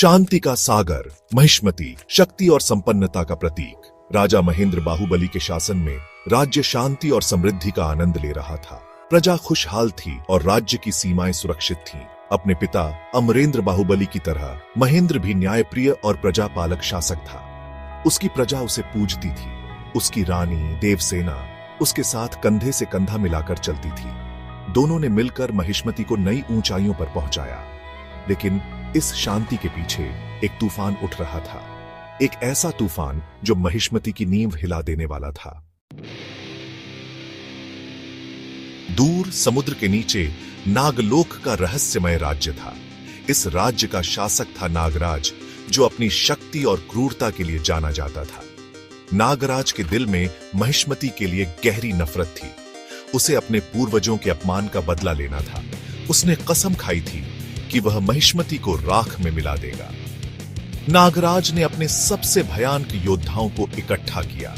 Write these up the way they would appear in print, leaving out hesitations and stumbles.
शांति का सागर महिष्मती, शक्ति और संपन्नता का प्रतीक। राजा महेंद्र बाहुबली के शासन में राज्य शांति और समृद्धि का आनंद ले रहा था। प्रजा खुशहाल थी और राज्य की सीमाएं सुरक्षित थीं। अपने पिता अमरेंद्र बाहुबली की तरह महेंद्र भी न्यायप्रिय और प्रजापालक शासक था। उसकी प्रजा उसे पूजती थी। उसकी रानी देवसेना उसके साथ कंधे से कंधा मिलाकर चलती थी। दोनों ने मिलकर महिष्मती को नई ऊंचाइयों पर पहुंचाया। लेकिन इस शांति के पीछे एक तूफान उठ रहा था, एक ऐसा तूफान जो महिष्मती की नींव हिला देने वाला था। दूर समुद्र के नीचे नागलोक का रहस्यमय राज्य था। इस राज्य का शासक था नागराज, जो अपनी शक्ति और क्रूरता के लिए जाना जाता था। नागराज के दिल में महिष्मती के लिए गहरी नफरत थी। उसे अपने पूर्वजों के अपमान का बदला लेना था। उसने कसम खाई थी कि वह महिष्मती को राख में मिला देगा। नागराज ने अपने सबसे भयानक योद्धाओं को इकट्ठा किया।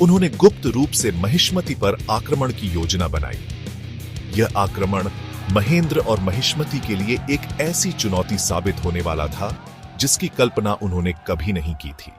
उन्होंने गुप्त रूप से महिष्मती पर आक्रमण की योजना बनाई। यह आक्रमण महेंद्र और महिष्मती के लिए एक ऐसी चुनौती साबित होने वाला था जिसकी कल्पना उन्होंने कभी नहीं की थी।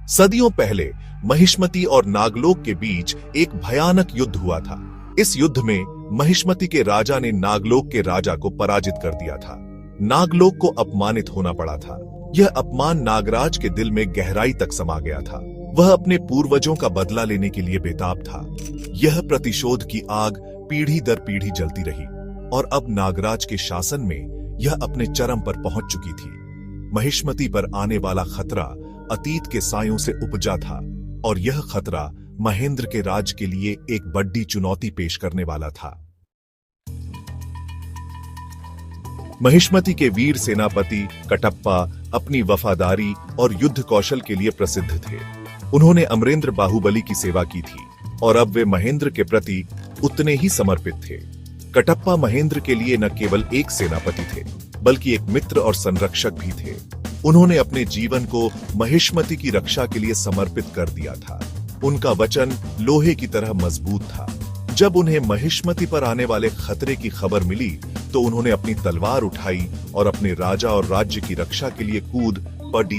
सदियों पहले महिष्मती और नागलोक के बीच एक भयानक युद्ध हुआ था। इस युद्ध में महिष्मती के राजा ने नागलोक के राजा को पराजित कर दिया था। नागलोक को अपमानित होना पड़ा था। यह अपमान नागराज के दिल में गहराई तक समा गया था। वह अपने पूर्वजों का बदला लेने के लिए बेताब था। यह प्रतिशोध की आग पीढ़ी दर पीढ़ी जलती रही और अब नागराज के शासन में यह अपने चरम पर पहुंच चुकी थी। महिष्मती पर आने वाला खतरा अतीत के सायों से उपजा था और यह खतरा महेंद्र के राज के लिए एक बड़ी चुनौती पेश करने वाला था। महिष्मती के वीर सेनापति कटप्पा अपनी वफादारी और युद्ध कौशल के लिए प्रसिद्ध थे। उन्होंने अमरेंद्र बाहुबली की सेवा की थी और अब वे महेंद्र के प्रति उतने ही समर्पित थे। कटप्पा महेंद्र के लिए न केवल एक सेनापति थे, बल्कि एक मित्र और संरक्षक भी थे। उन्होंने अपने जीवन को महिष्मती की रक्षा के लिए समर्पित कर दिया था। उनका वचन लोहे की तरह मजबूत था। जब उन्हें महिष्मती पर आने वाले खतरे की खबर मिली तो उन्होंने अपनी तलवार उठाई और अपने राजा और राज्य की रक्षा के लिए कूद पड़े।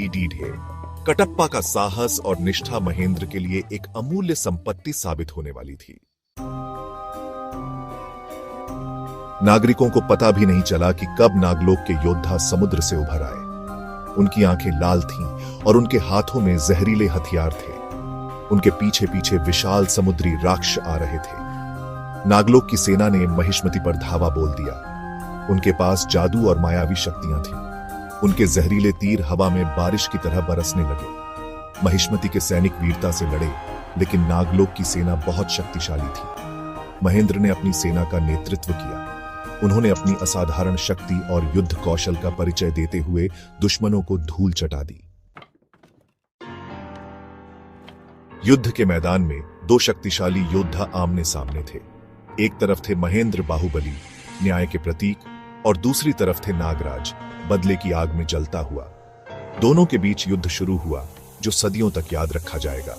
कटप्पा का साहस और निष्ठा महेंद्र के लिए एक अमूल्य संपत्ति साबित होने वाली थी। नागरिकों को पता भी नहीं चला कि कब नागलोक के योद्धा समुद्र से उभर आए। उनकी आंखें लाल थीं और उनके हाथों में जहरीले हथियार थे। उनके पीछे पीछे विशाल समुद्री राक्षस आ रहे थे। नागलोक की सेना ने महिष्मती पर धावा बोल दिया। उनके पास जादू और मायावी शक्तियां थीं। उनके जहरीले तीर हवा में बारिश की तरह बरसने लगे। महिष्मती के सैनिक वीरता से लड़े, लेकिन नागलोक की सेना बहुत शक्तिशाली थी। महेंद्र ने अपनी सेना का नेतृत्व किया। उन्होंने अपनी असाधारण शक्ति और युद्ध कौशल का परिचय देते हुए दुश्मनों को धूल चटा दी। युद्ध के मैदान में दो शक्तिशाली योद्धा आमने सामने थे। एक तरफ थे महेंद्र बाहुबली, न्याय के प्रतीक, और दूसरी तरफ थे नागराज, बदले की आग में जलता हुआ। दोनों के बीच युद्ध शुरू हुआ जो सदियों तक याद रखा जाएगा।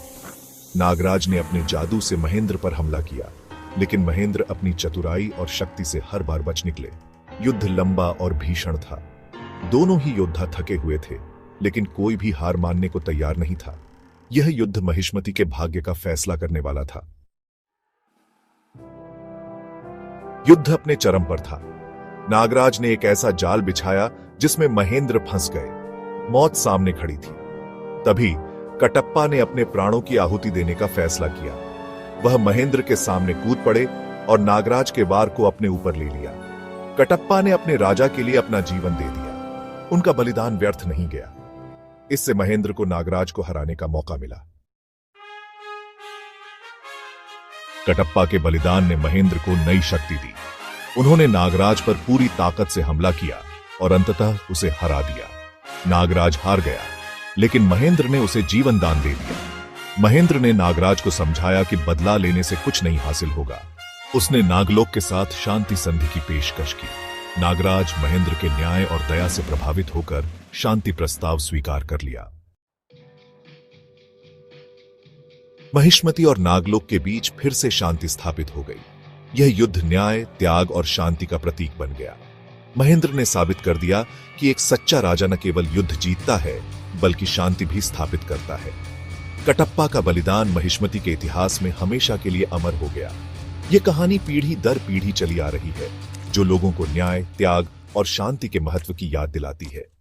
नागराज ने अपने जादू से महेंद्र पर हमला किया, लेकिन महेंद्र अपनी चतुराई और शक्ति से हर बार बच निकले। युद्ध लंबा और भीषण था। दोनों ही योद्धा थके हुए थे, लेकिन कोई भी हार मानने को तैयार नहीं था। यह युद्ध महिष्मती के भाग्य का फैसला करने वाला था। युद्ध अपने चरम पर था। नागराज ने एक ऐसा जाल बिछाया जिसमें महेंद्र फंस गए। मौत सामने खड़ी थी। तभी कटप्पा ने अपने प्राणों की आहुति देने का फैसला किया। वह महेंद्र के सामने कूद पड़े और नागराज के वार को अपने ऊपर ले लिया। कटप्पा ने अपने राजा के लिए अपना जीवन दे दिया। उनका बलिदान व्यर्थ नहीं गया। इससे महेंद्र को नागराज को हराने का मौका मिला। कटप्पा के बलिदान ने महेंद्र को नई शक्ति दी। उन्होंने नागराज पर पूरी ताकत से हमला किया और अंततः उसे हरा दिया। नागराज हार गया, लेकिन महेंद्र ने उसे जीवन दान दे दिया। महेंद्र ने नागराज को समझाया कि बदला लेने से कुछ नहीं हासिल होगा। उसने नागलोक के साथ शांति संधि की पेशकश की। नागराज महेंद्र के न्याय और दया से प्रभावित होकर शांति प्रस्ताव स्वीकार कर लिया। महिष्मती और नागलोक के बीच फिर से शांति स्थापित हो गई। यह युद्ध न्याय, त्याग और शांति का प्रतीक बन गया। महेंद्र ने साबित कर दिया कि एक सच्चा राजा न केवल युद्ध जीतता है बल्कि शांति भी स्थापित करता है। कटप्पा का बलिदान महिष्मति के इतिहास में हमेशा के लिए अमर हो गया। यह कहानी पीढ़ी दर पीढ़ी चली आ रही है, जो लोगों को न्याय, त्याग और शांति के महत्व की याद दिलाती है।